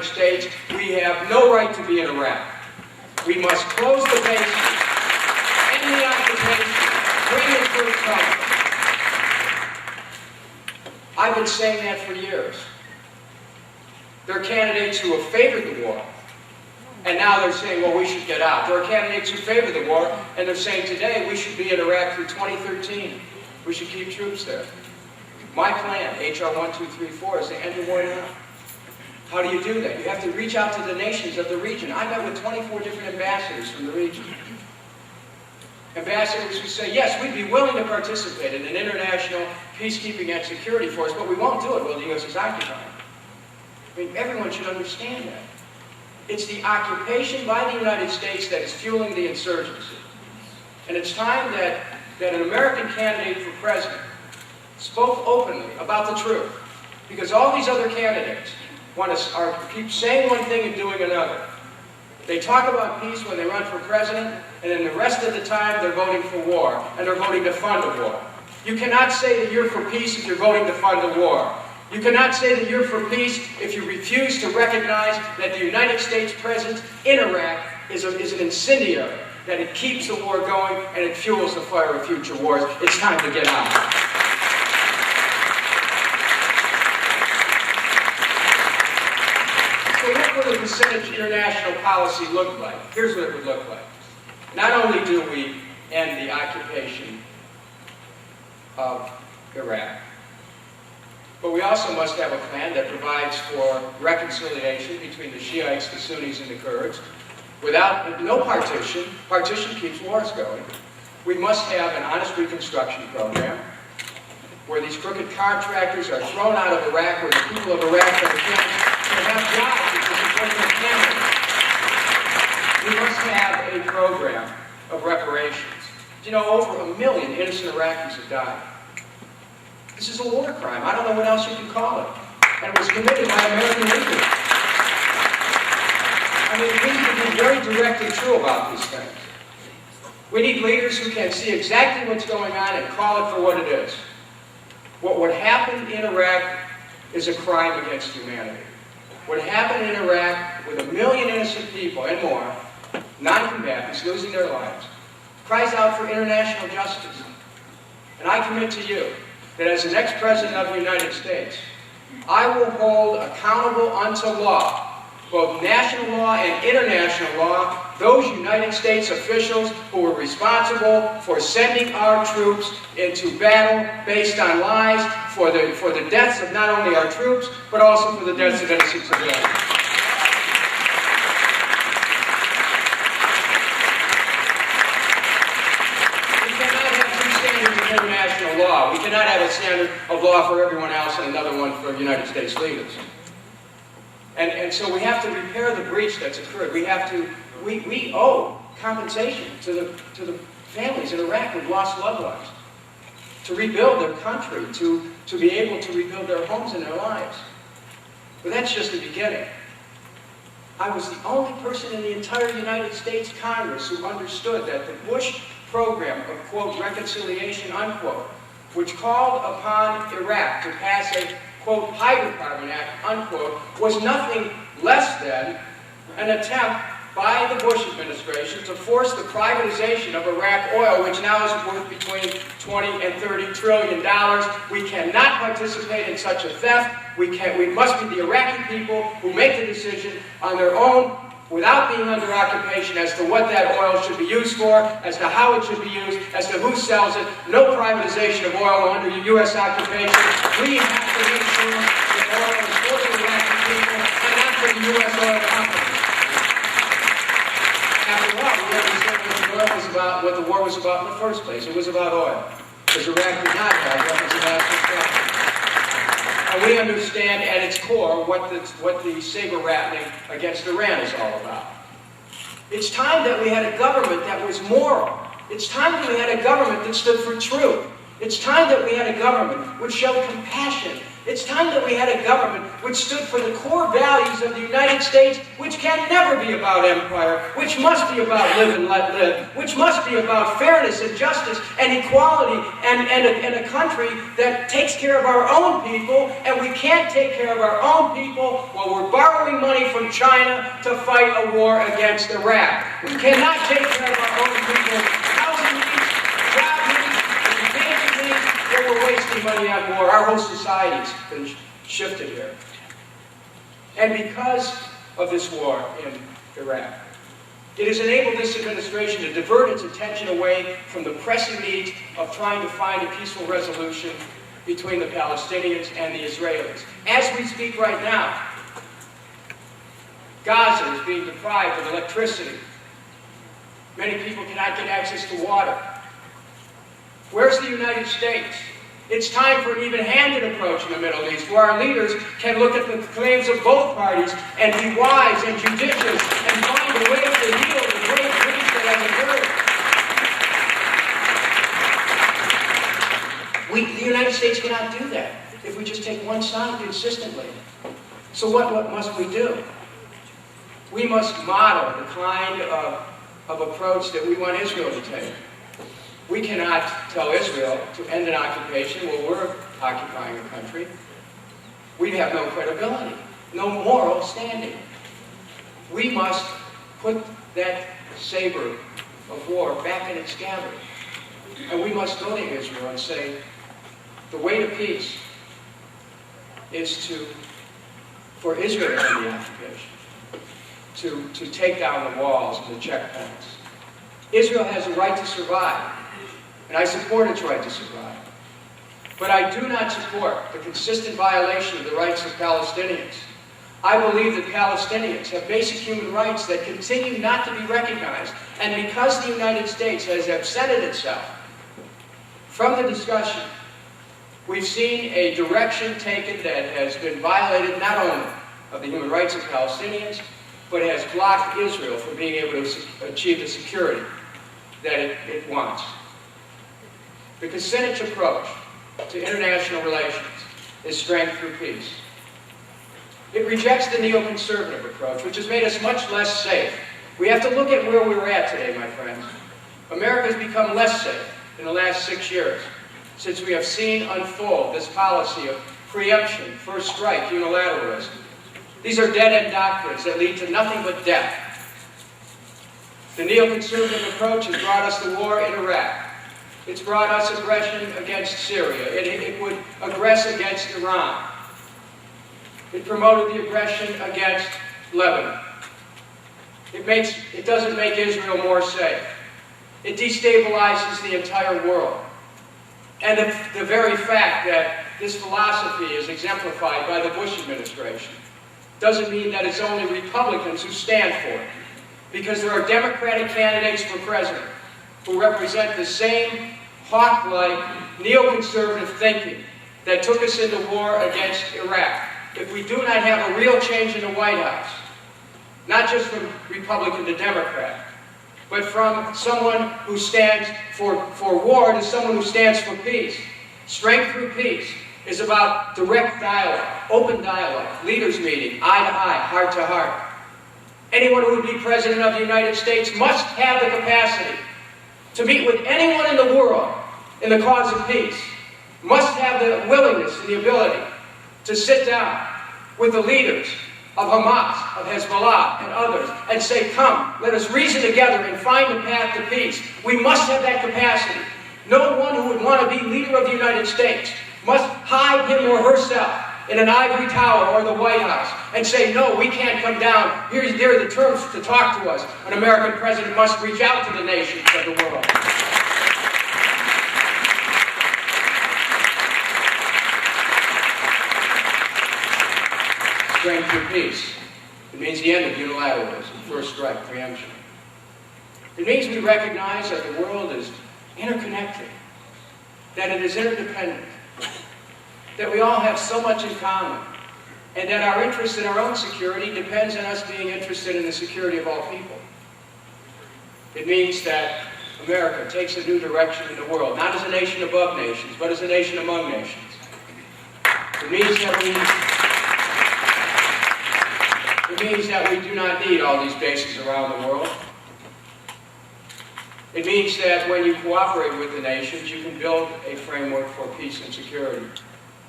States, we have no right to be in Iraq. We must close the bases, end the occupation, bring in troops home. I've been saying that for years. There are candidates who have favored the war, and now they're saying, well, we should get out. There are candidates who favor the war, and they're saying today we should be in Iraq through 2013. We should keep troops there. My plan, HR 1234, is to end the war now. How do you do that? You have to reach out to the nations of the region. I met with 24 different ambassadors from the region. Ambassadors who say, yes, we'd be willing to participate in an international peacekeeping and security force, but we won't do it while the U.S. is occupied. I mean, everyone should understand that. It's the occupation by the United States that is fueling the insurgency. And it's time that an American candidate for president spoke openly about the truth. Because all these other candidates keep saying one thing and doing another. They talk about peace when they run for president, and then the rest of the time they're voting for war, and they're voting to fund a war. You cannot say that you're for peace if you're voting to fund a war. You cannot say that you're for peace if you refuse to recognize that the United States presence in Iraq is an incendiary, that it keeps the war going and it fuels the fire of future wars. It's time to get out. So what would a Kucinich international policy look like? Here's what it would look like. Not only do we end the occupation of Iraq, but we also must have a plan that provides for reconciliation between the Shiites, the Sunnis, and the Kurds. Without no partition, partition keeps wars going. We must have an honest reconstruction program where these crooked contractors are thrown out of Iraq, where the people of Iraq can have jobs because of what their families. We must have a program of reparations. You know, over 1 million innocent Iraqis have died. This is a war crime. I don't know what else you can call it. And it was committed by American leaders. I mean, we need to be very direct and true about these things. We need leaders who can see exactly what's going on and call it for what it is. What happened in Iraq is a crime against humanity. What happened in Iraq with 1 million innocent people and more, non-combatants losing their lives, cries out for international justice. And I commit to you that as the next President of the United States, I will hold accountable unto law, both national law and international law, those United States officials who were responsible for sending our troops into battle based on lies for the deaths of not only our troops, but also for the deaths of innocent civilians. Law. We cannot have a standard of law for everyone else and another one for United States leaders. And so we have to repair the breach that's occurred. We owe compensation to the families in Iraq who've lost loved ones, to rebuild their country, to be able to rebuild their homes and their lives. But that's just the beginning. I was the only person in the entire United States Congress who understood that the Bush program of, quote, reconciliation, unquote, which called upon Iraq to pass a, quote, hydrocarbon act, unquote, was nothing less than an attempt by the Bush administration to force the privatization of Iraq oil, which now is worth between $20 and $30 trillion. We cannot participate in such a theft. We must be the Iraqi people who make the decision on their own, without being under occupation, as to what that oil should be used for, as to how it should be used, as to who sells it. No privatization of oil under U.S. occupation. We have to make sure that oil is for the Iraqi people and not for the U.S. oil companies. After all, we understand what the war was about in the first place. It was about oil. Because Iraq did not have weapons of mass destruction. And we understand at its core what the saber rattling against Iran is all about. It's time that we had a government that was moral. It's time that we had a government that stood for truth. It's time that we had a government which showed compassion. It's time that we had a government which stood for the core values of the United States, which can never be about empire, which must be about live and let live, which must be about fairness and justice and equality, and a country that takes care of our own people, and we can't take care of our own people while we're borrowing money from China to fight a war against Iraq. We cannot take care of our own people. Housing needs, job needs, education needs, and we're wasting money on war. Our whole society's been shifted here. And because of this war in Iraq, it has enabled this administration to divert its attention away from the pressing need of trying to find a peaceful resolution between the Palestinians and the Israelis. As we speak right now, Gaza is being deprived of electricity. Many people cannot get access to water. Where's the United States? It's time for an even-handed approach in the Middle East, where our leaders can look at the claims of both parties and be wise and judicious and find a way to heal the great breach that has occurred. The United States cannot do that if we just take one side consistently. So what must we do? We must model the kind of approach that we want Israel to take. We cannot tell Israel to end an occupation while we're occupying a country. We'd have no credibility, no moral standing. We must put that saber of war back in its scabbard. And we must go to Israel and say, the way to peace is for Israel to end the occupation, to take down the walls and the checkpoints. Israel has a right to survive. And I support its right to survive. But I do not support the consistent violation of the rights of Palestinians. I believe that Palestinians have basic human rights that continue not to be recognized. And because the United States has absented itself from the discussion, we've seen a direction taken that has been violated not only of the human rights of Palestinians, but has blocked Israel from being able to achieve the security that it wants. The Kucinich approach to international relations is strength through peace. It rejects the neoconservative approach, which has made us much less safe. We have to look at where we're at today, my friends. America has become less safe in the last 6 years, since we have seen unfold this policy of preemption, first strike, unilateralism. These are dead-end doctrines that lead to nothing but death. The neoconservative approach has brought us the war in Iraq. It's brought us aggression against Syria. It would aggress against Iran. It promoted the aggression against Lebanon. It doesn't make Israel more safe. It destabilizes the entire world. And the very fact that this philosophy is exemplified by the Bush administration doesn't mean that it's only Republicans who stand for it. Because there are Democratic candidates for president who represent the same hawk-like neoconservative thinking that took us into war against Iraq. If we do not have a real change in the White House, not just from Republican to Democrat, but from someone who stands for war to someone who stands for peace. Strength through peace is about direct dialogue, open dialogue, leaders meeting, eye to eye, heart to heart. Anyone who would be president of the United States must have the capacity to meet with anyone in the world in the cause of peace, must have the willingness and the ability to sit down with the leaders of Hamas, of Hezbollah, and others, and say, come, let us reason together and find a path to peace. We must have that capacity. No one who would want to be leader of the United States must hide him or herself in an ivory tower or the White House and say, no, we can't come down. Here are the terms to talk to us. An American president must reach out to the nations of the world. Strength through peace. It means the end of unilateralism, first strike, preemption. It means we recognize that the world is interconnected, that it is interdependent, that we all have so much in common, and that our interest in our own security depends on us being interested in the security of all people. It means that America takes a new direction in the world, not as a nation above nations, but as a nation among nations. It means that we do not need all these bases around the world. It means that when you cooperate with the nations, you can build a framework for peace and security.